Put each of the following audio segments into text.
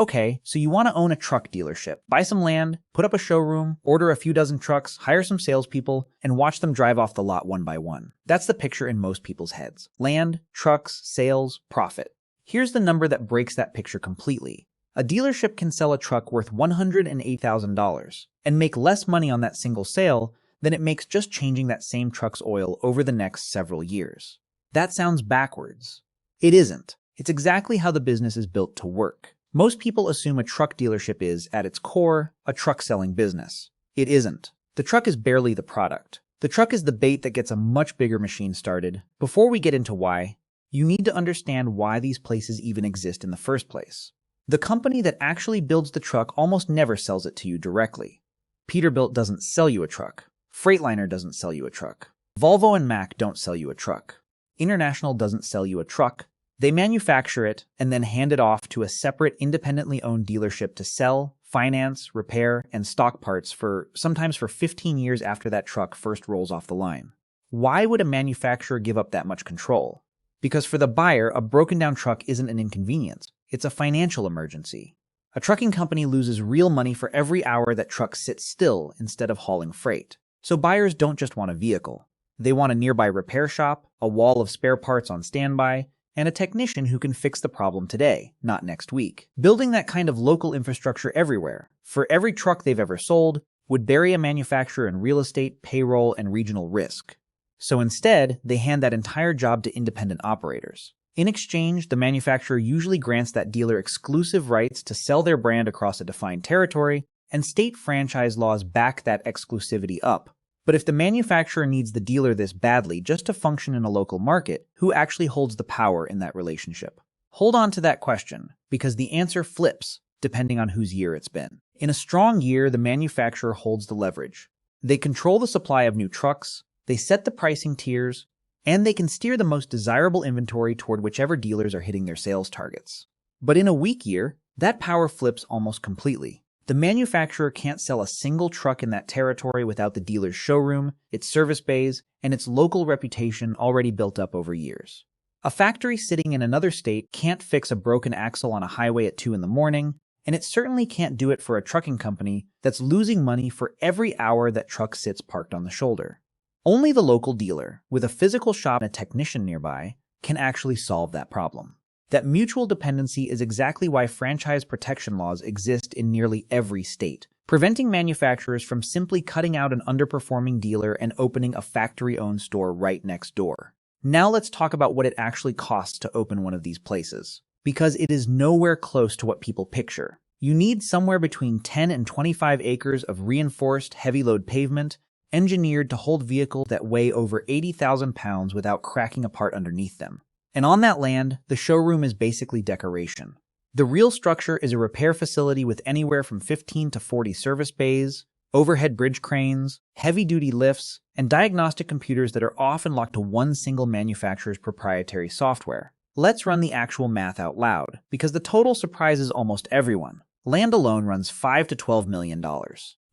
Okay, so you want to own a truck dealership. Buy some land, put up a showroom, order a few dozen trucks, hire some salespeople, and watch them drive off the lot one by one. That's the picture in most people's heads. Land, trucks, sales, profit. Here's the number that breaks that picture completely. A dealership can sell a truck worth $108,000 and make less money on that single sale than it makes just changing that same truck's oil over the next several years. That sounds backwards. It isn't. It's exactly how the business is built to work. Most people assume a truck dealership is, at its core, a truck-selling business. It isn't. The truck is barely the product. The truck is the bait that gets a much bigger machine started. Before we get into why, you need to understand why these places even exist in the first place. The company that actually builds the truck almost never sells it to you directly. Peterbilt doesn't sell you a truck. Freightliner doesn't sell you a truck. Volvo and Mack don't sell you a truck. International doesn't sell you a truck. They manufacture it and then hand it off to a separate independently owned dealership to sell, finance, repair, and stock parts sometimes for 15 years after that truck first rolls off the line. Why would a manufacturer give up that much control? Because for the buyer, a broken down truck isn't an inconvenience. It's a financial emergency. A trucking company loses real money for every hour that truck sits still instead of hauling freight. So buyers don't just want a vehicle. They want a nearby repair shop, a wall of spare parts on standby, and a technician who can fix the problem today, not next week. Building that kind of local infrastructure everywhere, for every truck they've ever sold, would bury a manufacturer in real estate, payroll, and regional risk. So instead, they hand that entire job to independent operators. In exchange, the manufacturer usually grants that dealer exclusive rights to sell their brand across a defined territory, and state franchise laws back that exclusivity up. But if the manufacturer needs the dealer this badly just to function in a local market, who actually holds the power in that relationship? Hold on to that question, because the answer flips depending on whose year it's been. In a strong year, the manufacturer holds the leverage. They control the supply of new trucks, they set the pricing tiers, and they can steer the most desirable inventory toward whichever dealers are hitting their sales targets. But in a weak year, that power flips almost completely. The manufacturer can't sell a single truck in that territory without the dealer's showroom, its service bays, and its local reputation already built up over years. A factory sitting in another state can't fix a broken axle on a highway at 2 in the morning, and it certainly can't do it for a trucking company that's losing money for every hour that truck sits parked on the shoulder. Only the local dealer, with a physical shop and a technician nearby, can actually solve that problem. That mutual dependency is exactly why franchise protection laws exist in nearly every state, preventing manufacturers from simply cutting out an underperforming dealer and opening a factory-owned store right next door. Now let's talk about what it actually costs to open one of these places, because it is nowhere close to what people picture. You need somewhere between 10 and 25 acres of reinforced heavy-load pavement, engineered to hold vehicles that weigh over 80,000 pounds without cracking apart underneath them. And on that land, the showroom is basically decoration. The real structure is a repair facility with anywhere from 15 to 40 service bays, overhead bridge cranes, heavy-duty lifts, and diagnostic computers that are often locked to one single manufacturer's proprietary software. Let's run the actual math out loud, because the total surprises almost everyone. Land alone runs $5 to $12 million.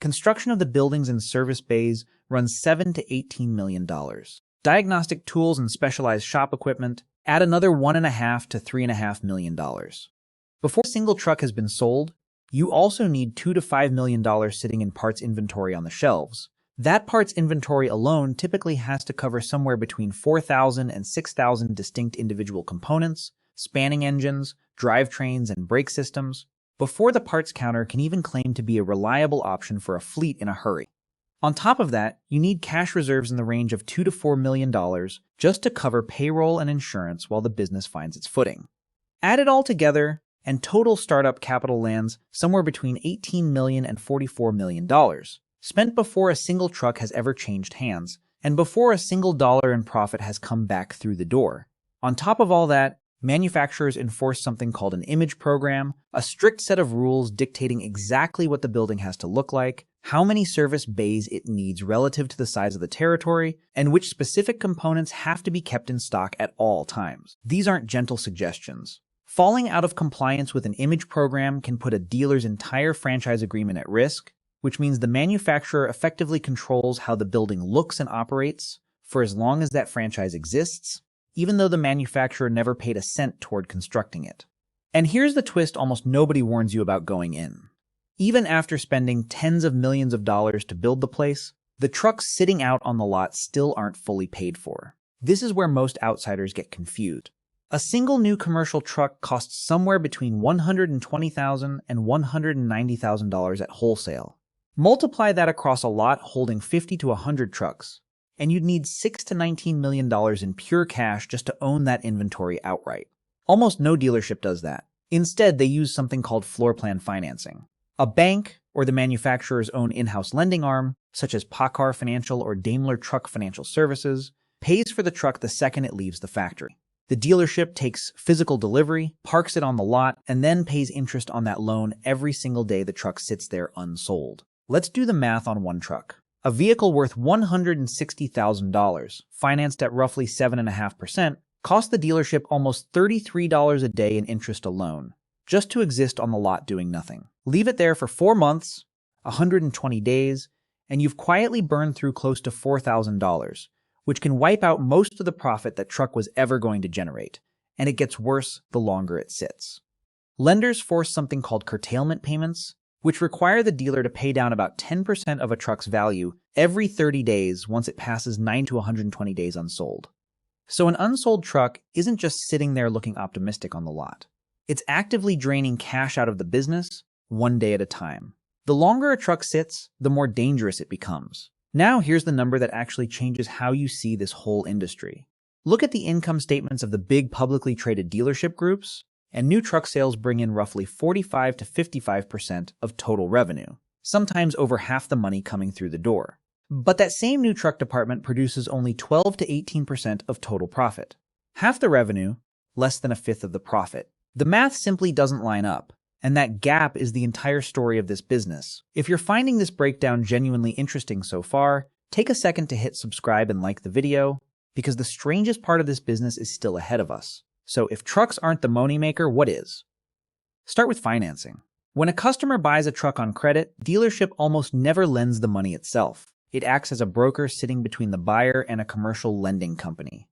Construction of the buildings and service bays runs $7 to $18 million. Diagnostic tools and specialized shop equipment add another $1.5 to $3.5 million. Before a single truck has been sold, you also need $2 to $5 million sitting in parts inventory on the shelves. That parts inventory alone typically has to cover somewhere between 4,000 and 6,000 distinct individual components, spanning engines, drivetrains, and brake systems, before the parts counter can even claim to be a reliable option for a fleet in a hurry. On top of that, you need cash reserves in the range of $2 to $4 million just to cover payroll and insurance while the business finds its footing. Add it all together, and total startup capital lands somewhere between $18 million and $44 million, spent before a single truck has ever changed hands, and before a single dollar in profit has come back through the door. On top of all that, manufacturers enforce something called an image program, a strict set of rules dictating exactly what the building has to look like, how many service bays it needs relative to the size of the territory, and which specific components have to be kept in stock at all times. These aren't gentle suggestions. Falling out of compliance with an image program can put a dealer's entire franchise agreement at risk, which means the manufacturer effectively controls how the building looks and operates for as long as that franchise exists, even though the manufacturer never paid a cent toward constructing it. And here's the twist almost nobody warns you about going in. Even after spending tens of millions of dollars to build the place, the trucks sitting out on the lot still aren't fully paid for. This is where most outsiders get confused. A single new commercial truck costs somewhere between $120,000 and $190,000 at wholesale. Multiply that across a lot holding 50 to 100 trucks, and you'd need $6 to $19 million in pure cash just to own that inventory outright. Almost no dealership does that. Instead, they use something called floor plan financing. A bank, or the manufacturer's own in-house lending arm, such as Packard Financial or Daimler Truck Financial Services, pays for the truck the second it leaves the factory. The dealership takes physical delivery, parks it on the lot, and then pays interest on that loan every single day the truck sits there unsold. Let's do the math on one truck. A vehicle worth $160,000, financed at roughly 7.5%, cost the dealership almost $33 a day in interest alone, just to exist on the lot doing nothing. Leave it there for 4 months, 120 days, and you've quietly burned through close to $4,000, which can wipe out most of the profit that truck was ever going to generate, and it gets worse the longer it sits. Lenders force something called curtailment payments, which require the dealer to pay down about 10% of a truck's value every 30 days once it passes 9 to 120 days unsold. So an unsold truck isn't just sitting there looking optimistic on the lot. It's actively draining cash out of the business, one day at a time. The longer a truck sits, the more dangerous it becomes. Now here's the number that actually changes how you see this whole industry. Look at the income statements of the big publicly traded dealership groups, and new truck sales bring in roughly 45 to 55% of total revenue, sometimes over half the money coming through the door. But that same new truck department produces only 12 to 18% of total profit. Half the revenue, less than a fifth of the profit. The math simply doesn't line up, and that gap is the entire story of this business. If you're finding this breakdown genuinely interesting so far, take a second to hit subscribe and like the video, because the strangest part of this business is still ahead of us. So if trucks aren't the moneymaker, what is? Start with financing. When a customer buys a truck on credit, dealership almost never lends the money itself. It acts as a broker sitting between the buyer and a commercial lending company.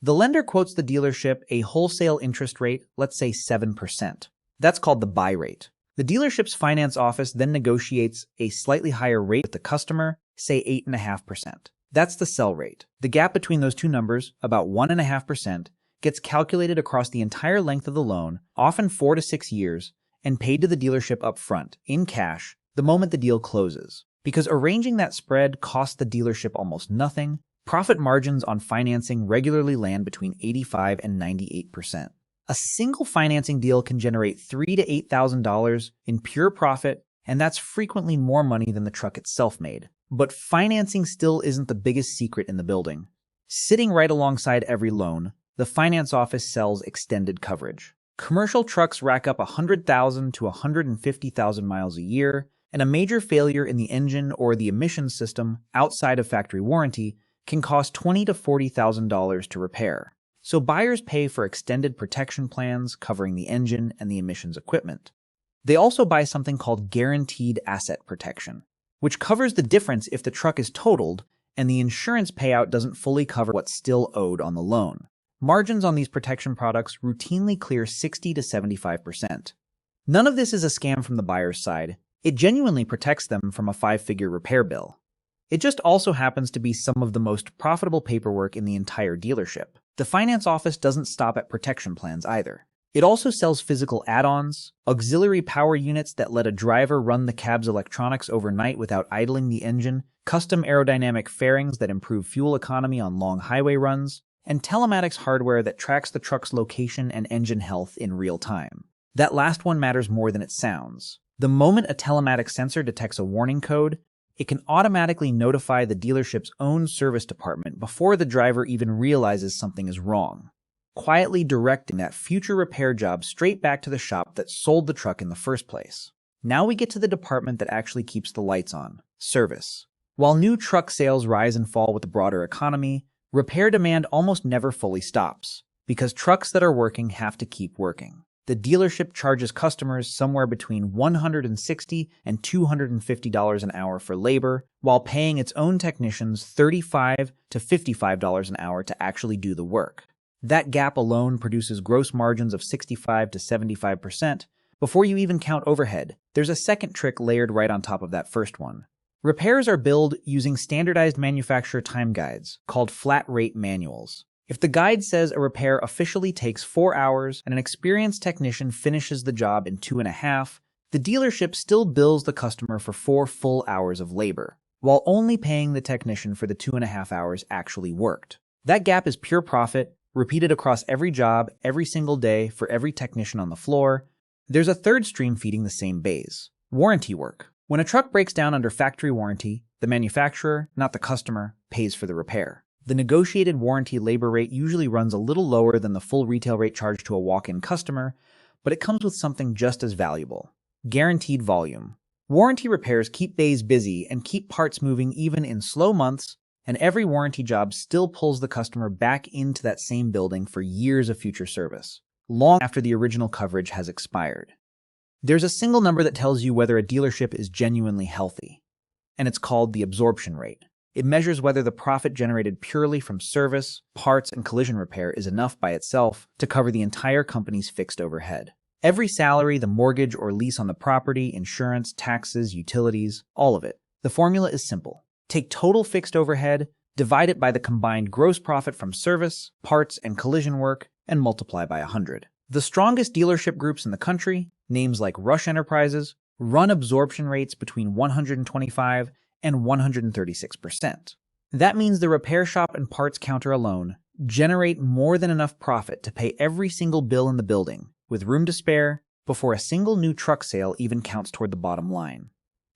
The lender quotes the dealership a wholesale interest rate, let's say 7%. That's called the buy rate. The dealership's finance office then negotiates a slightly higher rate with the customer, say 8.5%. That's the sell rate. The gap between those two numbers, about 1.5%, gets calculated across the entire length of the loan, often 4 to 6 years, and paid to the dealership up front, in cash, the moment the deal closes. Because arranging that spread costs the dealership almost nothing, profit margins on financing regularly land between 85 and 98%. A single financing deal can generate $3,000 to $8,000 in pure profit, and that's frequently more money than the truck itself made. But financing still isn't the biggest secret in the building. Sitting right alongside every loan, the finance office sells extended coverage. Commercial trucks rack up 100,000 to 150,000 miles a year, and a major failure in the engine or the emissions system outside of factory warranty can cost $20,000 to $40,000 to repair. So buyers pay for extended protection plans covering the engine and the emissions equipment. They also buy something called guaranteed asset protection, which covers the difference if the truck is totaled and the insurance payout doesn't fully cover what's still owed on the loan. Margins on these protection products routinely clear 60 to 75%. None of this is a scam from the buyer's side. It genuinely protects them from a 5-figure repair bill. It just also happens to be some of the most profitable paperwork in the entire dealership. The finance office doesn't stop at protection plans either. It also sells physical add-ons, auxiliary power units that let a driver run the cab's electronics overnight without idling the engine, custom aerodynamic fairings that improve fuel economy on long highway runs, and telematics hardware that tracks the truck's location and engine health in real time. That last one matters more than it sounds. The moment a telematics sensor detects a warning code, it can automatically notify the dealership's own service department before the driver even realizes something is wrong, quietly directing that future repair job straight back to the shop that sold the truck in the first place. Now we get to the department that actually keeps the lights on, service. While new truck sales rise and fall with the broader economy, repair demand almost never fully stops, because trucks that are working have to keep working. The dealership charges customers somewhere between $160 and $250 an hour for labor, while paying its own technicians $35 to $55 an hour to actually do the work. That gap alone produces gross margins of 65 to 75%. Before you even count overhead, there's a second trick layered right on top of that first one. Repairs are billed using standardized manufacturer time guides, called flat-rate manuals. If the guide says a repair officially takes 4 hours and an experienced technician finishes the job in 2.5, the dealership still bills the customer for 4 full hours of labor, while only paying the technician for the 2.5 hours actually worked. That gap is pure profit, repeated across every job, every single day, for every technician on the floor. There's a third stream feeding the same bays: warranty work. When a truck breaks down under factory warranty, the manufacturer, not the customer, pays for the repair. The negotiated warranty labor rate usually runs a little lower than the full retail rate charged to a walk-in customer, but it comes with something just as valuable: guaranteed volume. Warranty repairs keep bays busy and keep parts moving even in slow months, and every warranty job still pulls the customer back into that same building for years of future service, long after the original coverage has expired. There's a single number that tells you whether a dealership is genuinely healthy, and it's called the absorption rate. It measures whether the profit generated purely from service, parts, and collision repair is enough by itself to cover the entire company's fixed overhead. Every salary, the mortgage or lease on the property, insurance, taxes, utilities, all of it. The formula is simple. Take total fixed overhead, divide it by the combined gross profit from service, parts, and collision work, and multiply by 100. The strongest dealership groups in the country, names like Rush Enterprises, run absorption rates between 125 and 136%. That means the repair shop and parts counter alone generate more than enough profit to pay every single bill in the building, with room to spare, before a single new truck sale even counts toward the bottom line.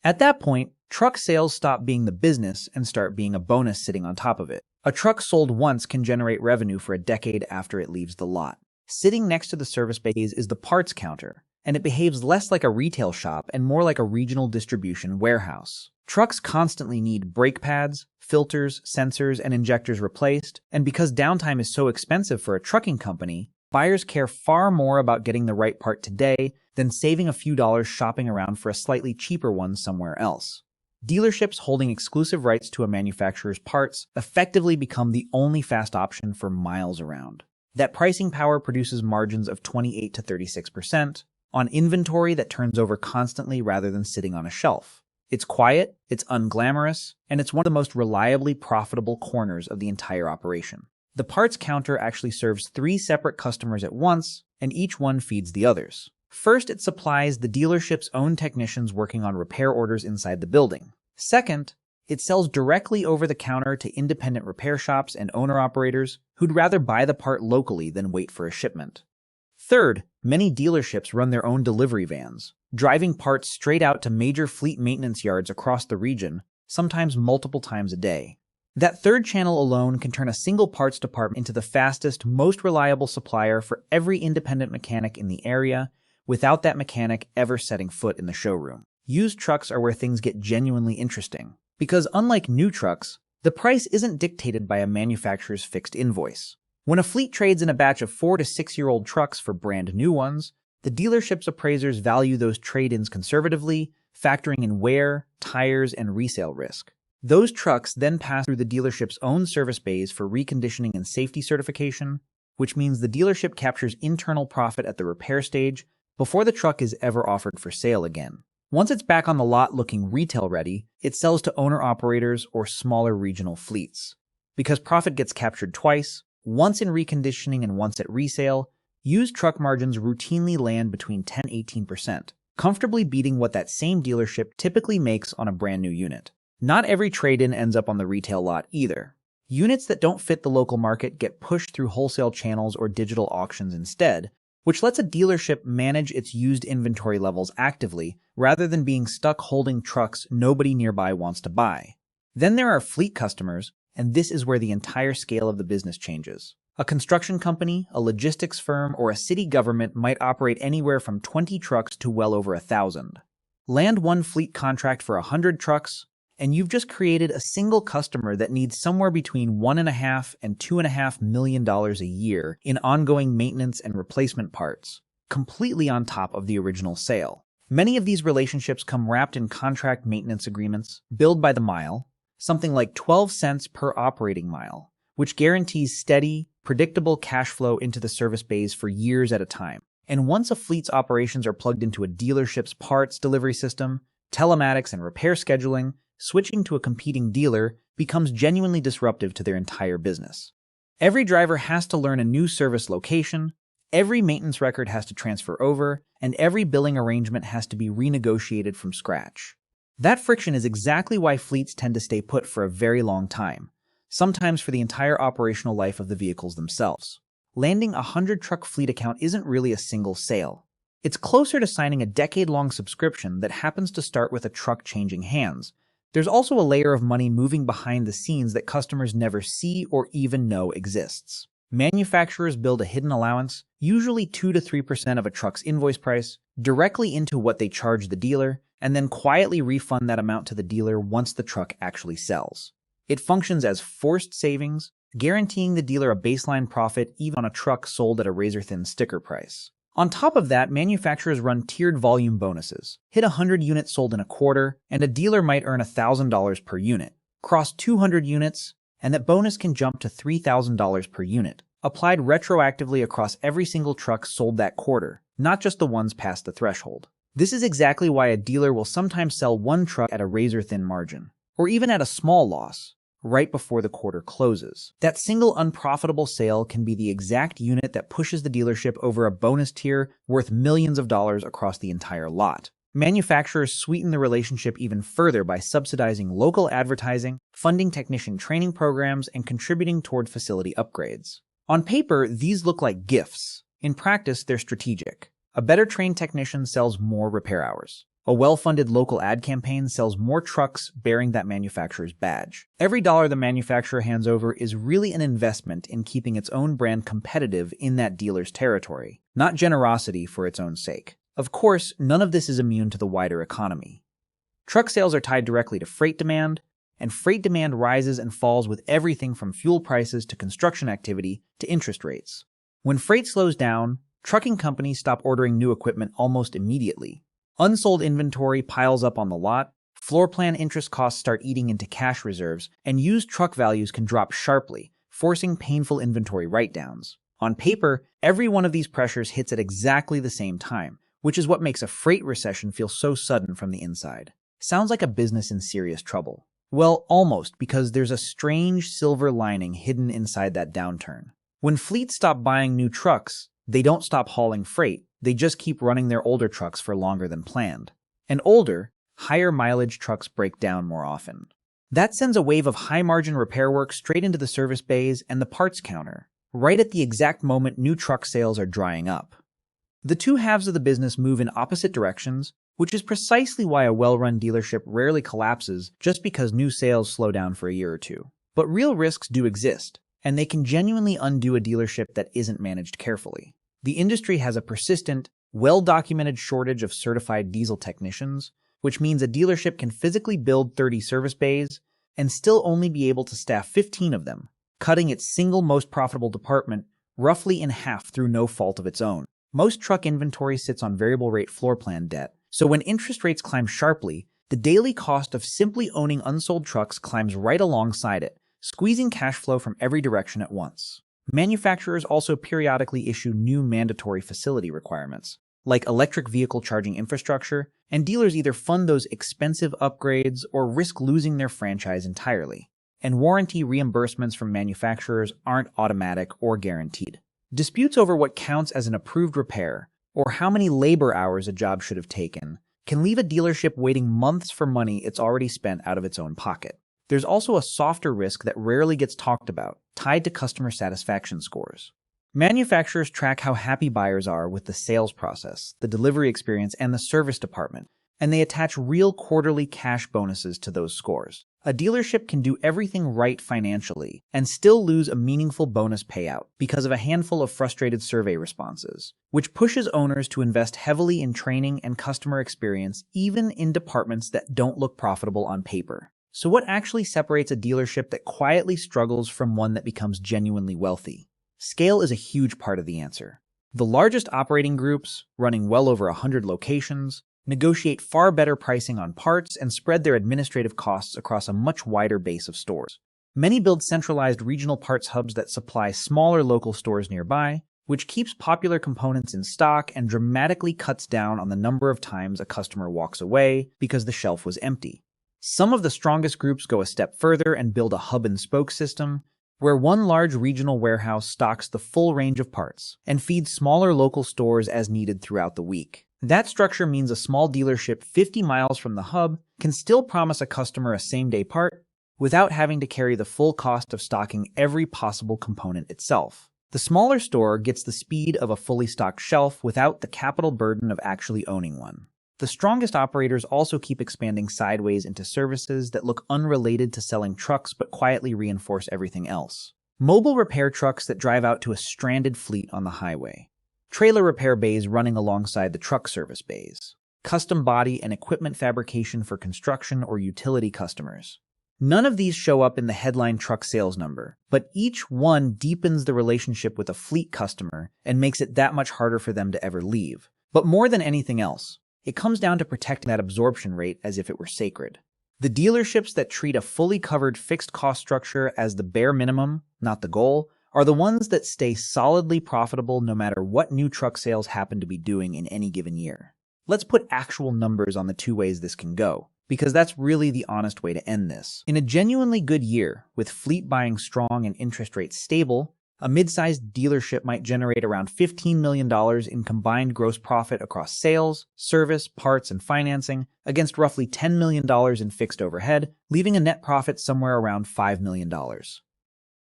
At that point, truck sales stop being the business and start being a bonus sitting on top of it. A truck sold once can generate revenue for a decade after it leaves the lot. Sitting next to the service bays is the parts counter, and it behaves less like a retail shop and more like a regional distribution warehouse. Trucks constantly need brake pads, filters, sensors, and injectors replaced, and because downtime is so expensive for a trucking company, buyers care far more about getting the right part today than saving a few dollars shopping around for a slightly cheaper one somewhere else. Dealerships holding exclusive rights to a manufacturer's parts effectively become the only fast option for miles around. That pricing power produces margins of 28 to 36% on inventory that turns over constantly rather than sitting on a shelf. It's quiet, it's unglamorous, and it's one of the most reliably profitable corners of the entire operation. The parts counter actually serves 3 separate customers at once, and each one feeds the others. First, it supplies the dealership's own technicians working on repair orders inside the building. Second, it sells directly over the counter to independent repair shops and owner-operators who'd rather buy the part locally than wait for a shipment. Third, many dealerships run their own delivery vans, driving parts straight out to major fleet maintenance yards across the region, sometimes multiple times a day. That third channel alone can turn a single parts department into the fastest, most reliable supplier for every independent mechanic in the area, without that mechanic ever setting foot in the showroom. Used trucks are where things get genuinely interesting, because unlike new trucks, the price isn't dictated by a manufacturer's fixed invoice. When a fleet trades in a batch of 4 to 6-year-old trucks for brand new ones, the dealership's appraisers value those trade-ins conservatively, factoring in wear, tires, and resale risk. Those trucks then pass through the dealership's own service bays for reconditioning and safety certification, which means the dealership captures internal profit at the repair stage before the truck is ever offered for sale again. Once it's back on the lot looking retail-ready, it sells to owner-operators or smaller regional fleets. Because profit gets captured twice, once in reconditioning and once at resale, used truck margins routinely land between 10 and 18%, comfortably beating what that same dealership typically makes on a brand new unit. Not every trade-in ends up on the retail lot either. Units that don't fit the local market get pushed through wholesale channels or digital auctions instead, which lets a dealership manage its used inventory levels actively rather than being stuck holding trucks nobody nearby wants to buy. Then there are fleet customers, and this is where the entire scale of the business changes. A construction company, a logistics firm, or a city government might operate anywhere from 20 trucks to well over 1,000. Land one fleet contract for 100 trucks, and you've just created a single customer that needs somewhere between $1.5 and $2.5 million a year in ongoing maintenance and replacement parts, completely on top of the original sale. Many of these relationships come wrapped in contract maintenance agreements, billed by the mile, something like 12 cents per operating mile, which guarantees steady, predictable cash flow into the service bays for years at a time. And once a fleet's operations are plugged into a dealership's parts delivery system, telematics and repair scheduling, switching to a competing dealer becomes genuinely disruptive to their entire business. Every driver has to learn a new service location, every maintenance record has to transfer over, and every billing arrangement has to be renegotiated from scratch. That friction is exactly why fleets tend to stay put for a very long time, sometimes for the entire operational life of the vehicles themselves. Landing a 100-truck fleet account isn't really a single sale. It's closer to signing a decade-long subscription that happens to start with a truck changing hands. There's also a layer of money moving behind the scenes that customers never see or even know exists. Manufacturers build a hidden allowance, usually 2 to 3% of a truck's invoice price, directly into what they charge the dealer, and then quietly refund that amount to the dealer once the truck actually sells. It functions as forced savings, guaranteeing the dealer a baseline profit even on a truck sold at a razor-thin sticker price. On top of that, manufacturers run tiered volume bonuses. Hit 100 units sold in a quarter, and a dealer might earn $1,000 per unit. Cross 200 units, and that bonus can jump to $3,000 per unit, applied retroactively across every single truck sold that quarter, not just the ones past the threshold. This is exactly why a dealer will sometimes sell one truck at a razor-thin margin, or even at a small loss, right before the quarter closes. That single unprofitable sale can be the exact unit that pushes the dealership over a bonus tier worth millions of dollars across the entire lot. Manufacturers sweeten the relationship even further by subsidizing local advertising, funding technician training programs, and contributing toward facility upgrades. On paper, these look like gifts. In practice, they're strategic. A better trained technician sells more repair hours. A well-funded local ad campaign sells more trucks bearing that manufacturer's badge. Every dollar the manufacturer hands over is really an investment in keeping its own brand competitive in that dealer's territory, not generosity for its own sake. Of course, none of this is immune to the wider economy. Truck sales are tied directly to freight demand, and freight demand rises and falls with everything from fuel prices to construction activity to interest rates. When freight slows down, trucking companies stop ordering new equipment almost immediately. Unsold inventory piles up on the lot, floor plan interest costs start eating into cash reserves, and used truck values can drop sharply, forcing painful inventory write-downs. On paper, every one of these pressures hits at exactly the same time, which is what makes a freight recession feel so sudden from the inside. Sounds like a business in serious trouble. Well, almost, because there's a strange silver lining hidden inside that downturn. When fleets stop buying new trucks, they don't stop hauling freight, they just keep running their older trucks for longer than planned. And older, higher mileage trucks break down more often. That sends a wave of high-margin repair work straight into the service bays and the parts counter, right at the exact moment new truck sales are drying up. The two halves of the business move in opposite directions, which is precisely why a well-run dealership rarely collapses just because new sales slow down for a year or two. But real risks do exist, and they can genuinely undo a dealership that isn't managed carefully. The industry has a persistent, well-documented shortage of certified diesel technicians, which means a dealership can physically build 30 service bays and still only be able to staff 15 of them, cutting its single most profitable department roughly in half through no fault of its own. Most truck inventory sits on variable rate floor plan debt, so when interest rates climb sharply, the daily cost of simply owning unsold trucks climbs right alongside it, squeezing cash flow from every direction at once. Manufacturers also periodically issue new mandatory facility requirements, like electric vehicle charging infrastructure, and dealers either fund those expensive upgrades or risk losing their franchise entirely. And warranty reimbursements from manufacturers aren't automatic or guaranteed. Disputes over what counts as an approved repair, or how many labor hours a job should have taken, can leave a dealership waiting months for money it's already spent out of its own pocket. There's also a softer risk that rarely gets talked about, tied to customer satisfaction scores. Manufacturers track how happy buyers are with the sales process, the delivery experience, and the service department, and they attach real quarterly cash bonuses to those scores. A dealership can do everything right financially and still lose a meaningful bonus payout because of a handful of frustrated survey responses, which pushes owners to invest heavily in training and customer experience even in departments that don't look profitable on paper. So what actually separates a dealership that quietly struggles from one that becomes genuinely wealthy? Scale is a huge part of the answer. The largest operating groups, running well over 100 locations, negotiate far better pricing on parts and spread their administrative costs across a much wider base of stores. Many build centralized regional parts hubs that supply smaller local stores nearby, which keeps popular components in stock and dramatically cuts down on the number of times a customer walks away because the shelf was empty. Some of the strongest groups go a step further and build a hub-and-spoke system, where one large regional warehouse stocks the full range of parts and feeds smaller local stores as needed throughout the week. That structure means a small dealership 50 miles from the hub can still promise a customer a same-day part without having to carry the full cost of stocking every possible component itself. The smaller store gets the speed of a fully stocked shelf without the capital burden of actually owning one. The strongest operators also keep expanding sideways into services that look unrelated to selling trucks but quietly reinforce everything else. Mobile repair trucks that drive out to a stranded fleet on the highway. Trailer repair bays running alongside the truck service bays. Custom body and equipment fabrication for construction or utility customers. None of these show up in the headline truck sales number, but each one deepens the relationship with a fleet customer and makes it that much harder for them to ever leave. But more than anything else, it comes down to protecting that absorption rate as if it were sacred. The dealerships that treat a fully covered fixed cost structure as the bare minimum, not the goal, are the ones that stay solidly profitable no matter what new truck sales happen to be doing in any given year. Let's put actual numbers on the two ways this can go, because that's really the honest way to end this. In a genuinely good year, with fleet buying strong and interest rates stable, a mid-sized dealership might generate around $15 million in combined gross profit across sales, service, parts, and financing, against roughly $10 million in fixed overhead, leaving a net profit somewhere around $5 million.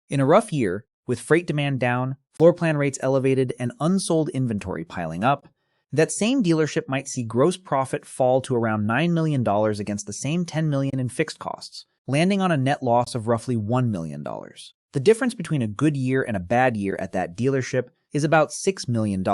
In a rough year, with freight demand down, floor plan rates elevated, and unsold inventory piling up, that same dealership might see gross profit fall to around $9 million against the same $10 million in fixed costs, landing on a net loss of roughly $1 million. The difference between a good year and a bad year at that dealership is about $6 million,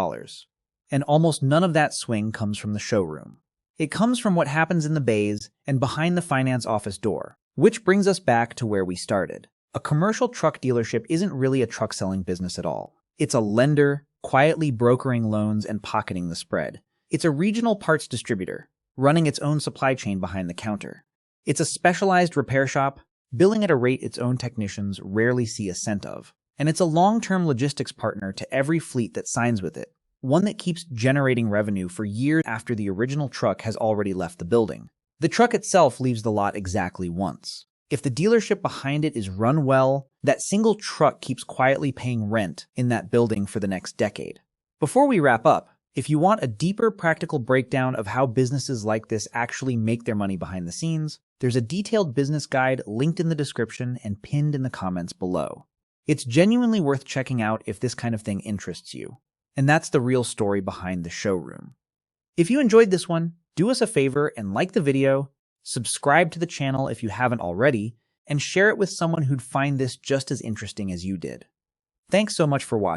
and almost none of that swing comes from the showroom. It comes from what happens in the bays and behind the finance office door, which brings us back to where we started. A commercial truck dealership isn't really a truck selling business at all. It's a lender, quietly brokering loans and pocketing the spread. It's a regional parts distributor, running its own supply chain behind the counter. It's a specialized repair shop, billing at a rate its own technicians rarely see a cent of. And it's a long-term logistics partner to every fleet that signs with it, one that keeps generating revenue for years after the original truck has already left the building. The truck itself leaves the lot exactly once. If the dealership behind it is run well, that single truck keeps quietly paying rent in that building for the next decade. Before we wrap up, if you want a deeper practical breakdown of how businesses like this actually make their money behind the scenes, there's a detailed business guide linked in the description and pinned in the comments below. It's genuinely worth checking out if this kind of thing interests you. And that's the real story behind the showroom. If you enjoyed this one, do us a favor and like the video, subscribe to the channel if you haven't already, and share it with someone who'd find this just as interesting as you did. Thanks so much for watching.